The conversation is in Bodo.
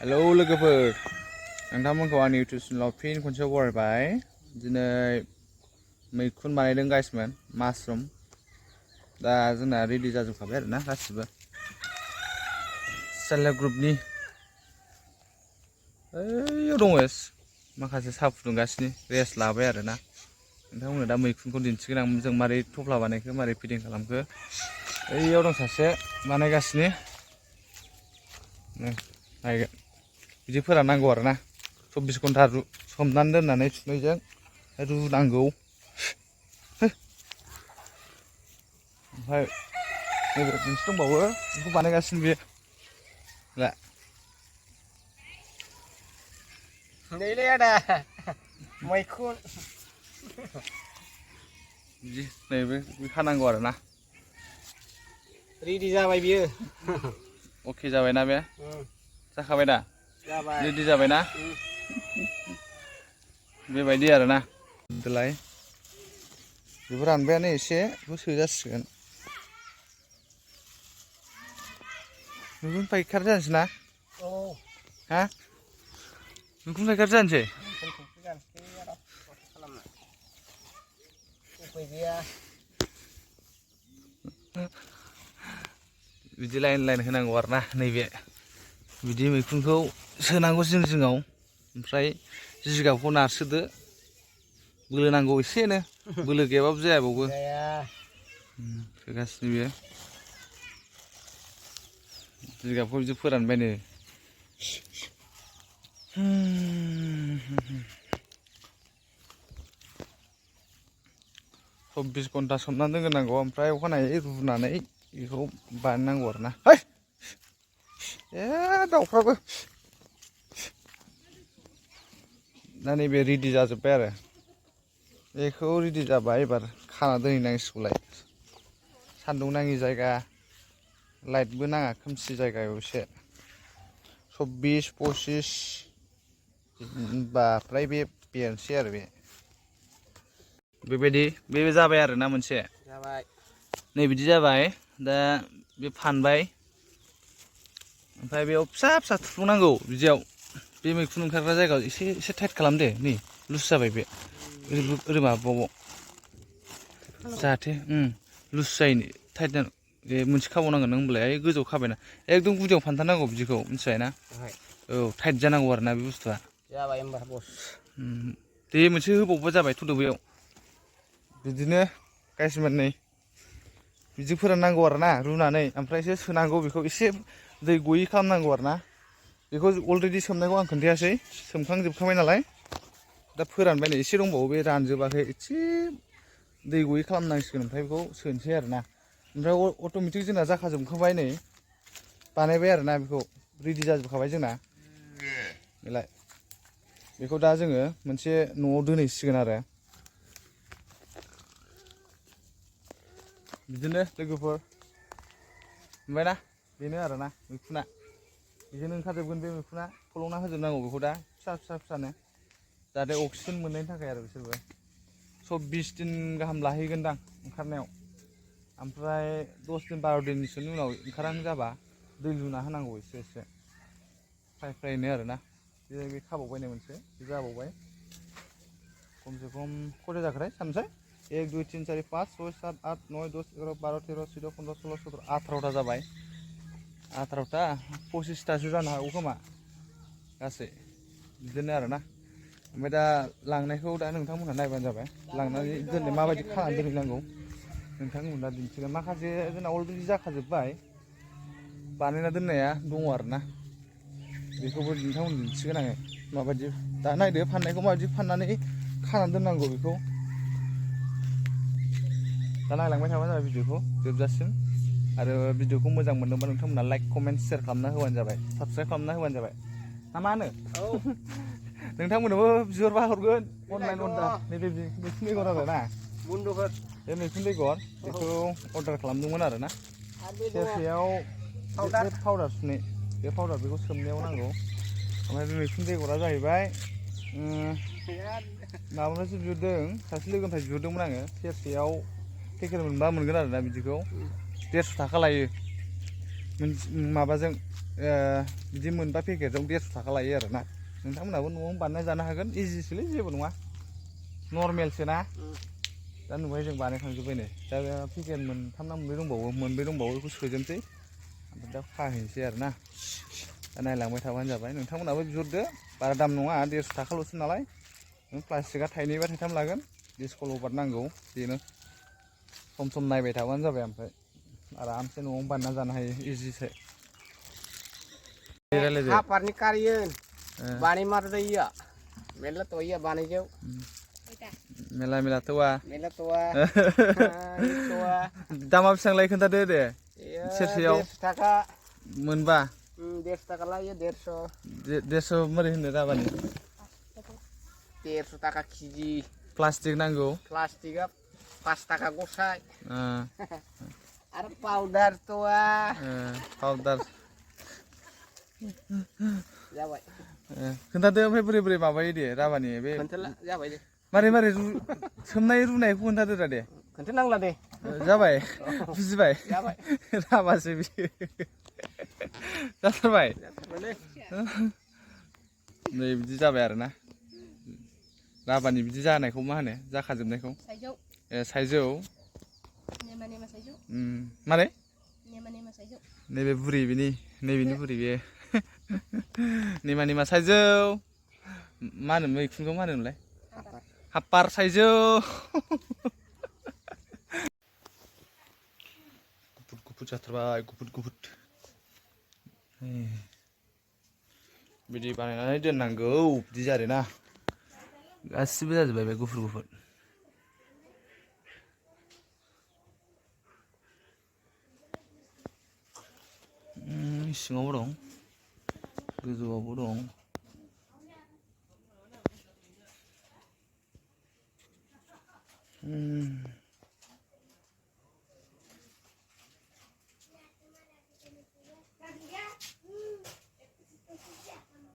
हेलौ लोगोफोर नोंथांमोनखौ आंनि इउटुब चेनेलाव फिन खनसे बरायबाय। दिनै मैखुन बानायदों गाइसमोन मासरुम। दा जोंना रेडि जाजोबखाबाय आरोना गासिबो। सेल्फ हेल्प ग्रुपनि ओइयाव दङ माखासे साहा फुदुंगासिनो रेस्ट लाबाय आरोना। नोंथांमोननो दा मैखुनखौ दिन्थिगोन आं जों मारै थफ्ला बानायखो मारै फिदिं खालामखो। ओइयाव दं सासे बानायगासिनो। नायगोन बिदि फोराननांगौ आरोना 24 घन्टा सोमनानै दोननानै सुनैजों रुनांगौ। ओमफ्राय नैबे मोनसे दंबावो बेखौ बानायगासिनो बेयो। नैलै आदा मैखुन बिदि नैबे खानांगौ आरोना। रेडि जाबाय बियो। अके जाबायना बे? जाखाबाय दा? जाबाय। रेडि जाबायना? बेबायदि आरोना। देलाय बेबो रानबायानो एसे बेखौ सोजासिगोन। मैखुन फायखारि जानोसै ना? औ। हा? मैखुन फायखारि जानोसै? उफाय गैया। बिदि लाइन लाइन होनांगौ आरोना। नैबे बिदि मैखुनखौ सोनांगौ जिं जिङाव, ओमफ्राय जिगाबखौ नारसोदो। बोलो नांगौ एसेनो, बोलो गैयाबाबो जाया बावबो। सोगासिनो बियो। जिगाबखौ बिदि फोरानबायनो। 24 घन्टा सोमनानै दोनग्रोनांगौ, ओमफ्राय अखानायै रुनानै बेखौ बानायनांगौ आरोना। है ए दाउफ्राबो दा नैबे रेडि जाजोब्बाय आरो। बेखौ रेडि जाबा एबार खाना दोनहैनांसिगौलाय। सान्दुं नाङि जायगा, लाइटबो नाङा खोमसि जायगायाव एसे। 24, 25 बा फ्राय बेनोसै आरो बे। बेबायदि बे जाबाय आरोना मोनसे। जाबाय। नै बिदि जाबाय। दा बे फानबाय। ओमफ्राय बेयाव फिसा फिसा थुफ्लंनांगौ बिदियाव। बे मैखुन ओंखारग्रा जायगायाव एसे टाइट खालाम दे। नै लुज जाबाय बे। ओरै माबाबाव जाहाथे लुज जायैनि टाइट जानो। बे मोनसे खाबावनांगोन नों होनबालाय गोजौआव खाबायना एकदम गुदियाव फानथारनांगौ बिदिखौ मिथिबाय ना? औ टाइट जानांगौ आरोना बे बुस्थुआ। जाबाय होमबा बस। दे मोनसे होबावबा जाबाय थ'दो बैयाव। बिदिनो गाइसमोन नै बिदि फोराननांगौ आरोना रुनानै, ओमफ्रायसो सोनांगौ बेखौ एसे दै गयै खालामनांगौ आरोना। बेखौ अलरेडि सोमनायखौ आं खोन्थायासै, सोमखांजोबखाबाय नालाय। दा फोरानबाय नै एसे दंबावो, बे रानजोबाखै एसे दै गयै खालामनांसिगोन। ओमफ्राय बेखौ सोनोसै आरोना। ओमफ्राय अट'मेटिक जोंना जाखाजोबखाबाय नै। बानायबाय आरोना बेखौ रेडि जाजोबखाबाय जोंना। बेलाय बेखौ दा जोङो मोनसे न'आव दोनहैसिगोन आरो। बिदिनो लोगोफोर मोनबायना? बेनो आरोना मैखुना। बेजोंनो ओंखारजोबगोन बे मैखुना। फलंना होजोबनांगौ बेखौ दा फिसा फिसानो। जाहाथे अक्सिजेन मोननायनि थाखाय आरो बिसोरबो। 24 दिन गाहाम लाहैगोनदां ओंखारनायाव। ओमफ्राय 10 दिन 12 दिनसोनि उनाव ओंखारहां जाबा दै लुना होनांगौ एसे एसे। फ्राय फ्रायनो आरोना। बे खाबावबाय नै मोनसे बे जाबावबाय। खमसे खम खयथा जाखोथाय सानसै। 1, 2, 3, 4, 5, 6, 7, 8, 9, 10, 11, 12, 13, 14, 15, 16, 17, 18था जाबाय। 18था 25थासो जानो हागौ खोमा गासै। बिदिनो आरोना। ओमफ्राय दा लांनायखौ दा नोंथांमोनहा नायबानो जाबाय। लांनानै दोननो माबायदि खानानै दोनहैनांगौ नोंथांमोना दिन्थिगोन। माखासे जोंना अलरेडि जाखाजोब्बाय। बानायना दोननाया दङ आरोना। बेखौबो नोंथांमोननो दिन्थिगोन आङो माबायदि। दा नायदो फाननायखौ माबायदि फाननानै खानानै दोननांगौ बेखौ। दा नायलांबाय थाबानो जाबाय भिडिअखौ जोबजासिम। आरो भिडिअखौ मोजां मोनदोंबा नोंथांमोना लाइक, कमेन्ट, सेयार खालामना होबानो जाबाय। साबसक्राइब खालामना होबानो जाबाय। ना मा होनो? औ। नोंथांमोननोबो बिहरबा हरगोन अनलाइन अर्डार। नैबे मैखुन बेगर आरो ना। बन्द'फोर बे मैखुन बेगर बेखौ अर्डार खालामदोंमोन आरोना। आरो बे दङ सेरसेयाव पाउदार बे पाउडार सुनै बे पाउडार बेखौ सोमनायाव नांगौ। ओमफ्राय बे मैखुन बेगरा जाहैबाय माबानिफ्रायसो बिहरदों, सासे लोगोनिफ्राय बिहरदोंमोन आङो। सेरसेयाव पेकेट मोनबा मोनगोन आरोना बिदिखौ। 150 थाखा लायो। माबाजों बिदि मोनबा पेकेटजों 150 थाखा लायो आरोना नोंथांमोनहाबो न'आवनो बानायना जानो हागोन इजिसोलै जेबो नङा नर्मेलसो ना दा नुबाय जों बानायखांजोब्बाय नै दा पेकेट मोनथाम ना मोनब्रै दंबावो बेखौ सोजोबसै ओमफ्राय दा खाहैनोसै आरोना दा नायलांबाय थाबानो जाबाय नोंथांमोनहाबो बिहरदो बारा दाम नङा 150 थाखाल'सो नालाय नों प्लास्टिकआ 2 बा 3 लागोन डिसकल अभार नांगौ बेनो सम सम नायबाय थाबानो जाबाय ओमफ्राय आरामसे न'आवनो बानायना जानो हायो इजिसो रायलायदो हापारनि कारियोन बानाय मारदो iya मेला तो iya बानायजों मेला मेला तवा मेला तवा तवा दामा बेसेबां लायो खोन्थादो दे सेरसेयाव 150 थाखा मोनबा 150 थाखा लायो 150 150 मोरै होनो राबानि 150 थाखा केजि प्लास्टिक नांगौ प्लास्टिकआ 5 थाखा गसाय आरो पाउडार तवा पाउडार जाबाय खोन्थादो ओमफ्राय बोरै बोरै माबायो दे राबानि बे खोन्थाला जाबाय दे मारै मारै सोमनाय रुनायखौ खोन्थादो रा दे खोन्थानांला दे जाबाय बुजिबाय जाबाय राबासो बियो जाथारबाय नै बिदि जाबाय आरोना राबानि बिदि जानायखौ मा होनो जाखाजोबनायखौ साइजौ मारै नैबे बुरि नैबेनि बुरि बे नेमा साइजौ मा होनो मैखुनखौ मा होनोमोनलाय हापार साइजौ गुफुर गुफुर जाथारबाय गुफुर बिदि बानायनानै दोननांगौ बिदि आरोना गासिबो जाजोब्बाय बे गुफुर सिङावबो दं गोजौआवबो दं